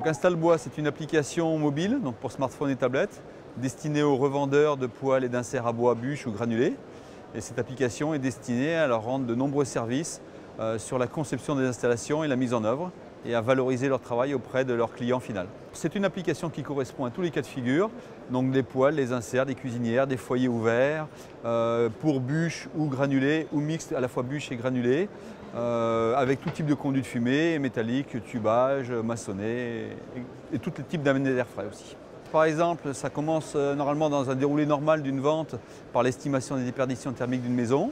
Donc Installbois, c'est une application mobile donc pour smartphone et tablette destinée aux revendeurs de poêles et d'inserts à bois, bûches ou granulés. Et cette application est destinée à leur rendre de nombreux services sur la conception des installations et la mise en œuvre et à valoriser leur travail auprès de leur client final. C'est une application qui correspond à tous les cas de figure, donc des poêles, des inserts, des cuisinières, des foyers ouverts, pour bûches ou granulés ou mixtes à la fois bûches et granulés, avec tout type de conduits de fumée, métalliques, tubage, maçonnés et tous les types d'amener d'air frais aussi. Par exemple, ça commence normalement dans un déroulé normal d'une vente par l'estimation des déperditions thermiques d'une maison,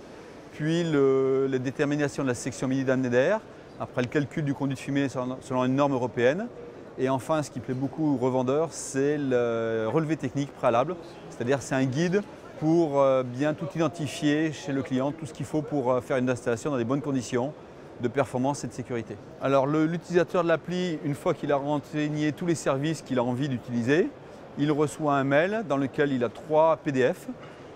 puis la détermination de la section mini d'amener d'air, après le calcul du conduit de fumée selon une norme européenne. Et enfin, ce qui plaît beaucoup aux revendeurs, c'est le relevé technique préalable, c'est-à-dire c'est un guide pour bien tout identifier chez le client, tout ce qu'il faut pour faire une installation dans des bonnes conditions de performance et de sécurité. Alors l'utilisateur de l'appli, une fois qu'il a renseigné tous les services qu'il a envie d'utiliser, il reçoit un mail dans lequel il a 3 PDF.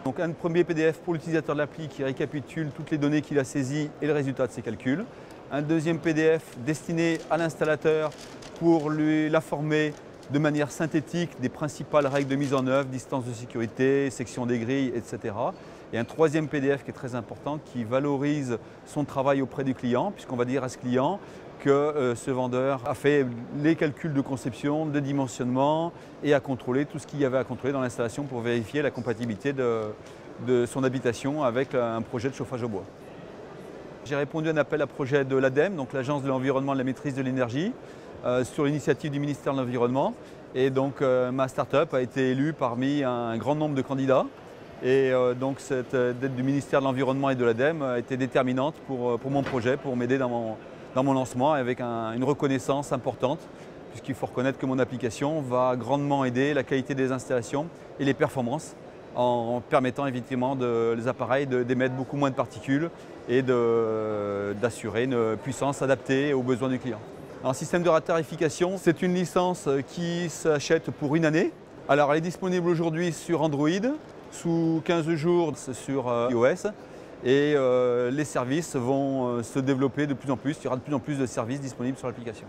Donc un premier PDF pour l'utilisateur de l'appli qui récapitule toutes les données qu'il a saisies et le résultat de ses calculs. Un deuxième PDF destiné à l'installateur pour l'informer de manière synthétique des principales règles de mise en œuvre, distance de sécurité, section des grilles, etc. Et un troisième PDF qui est très important, qui valorise son travail auprès du client, puisqu'on va dire à ce client que ce vendeur a fait les calculs de conception, de dimensionnement et a contrôlé tout ce qu'il y avait à contrôler dans l'installation pour vérifier la compatibilité de son habitation avec un projet de chauffage au bois. J'ai répondu à un appel à projet de l'ADEME, donc l'Agence de l'environnement et de la maîtrise de l'énergie, sur l'initiative du ministère de l'Environnement. Et donc ma start-up a été élue parmi un grand nombre de candidats. Et donc cette aide du ministère de l'Environnement et de l'ADEME a été déterminante pour mon projet, pour m'aider dans mon lancement avec une reconnaissance importante, puisqu'il faut reconnaître que mon application va grandement aider la qualité des installations et les performances en permettant évidemment les appareils d'émettre beaucoup moins de particules et d'assurer une puissance adaptée aux besoins du client. Un système de tarification, c'est une licence qui s'achète pour une année. Alors elle est disponible aujourd'hui sur Android, sous 15 jours sur iOS et les services vont se développer de plus en plus. Il y aura de plus en plus de services disponibles sur l'application.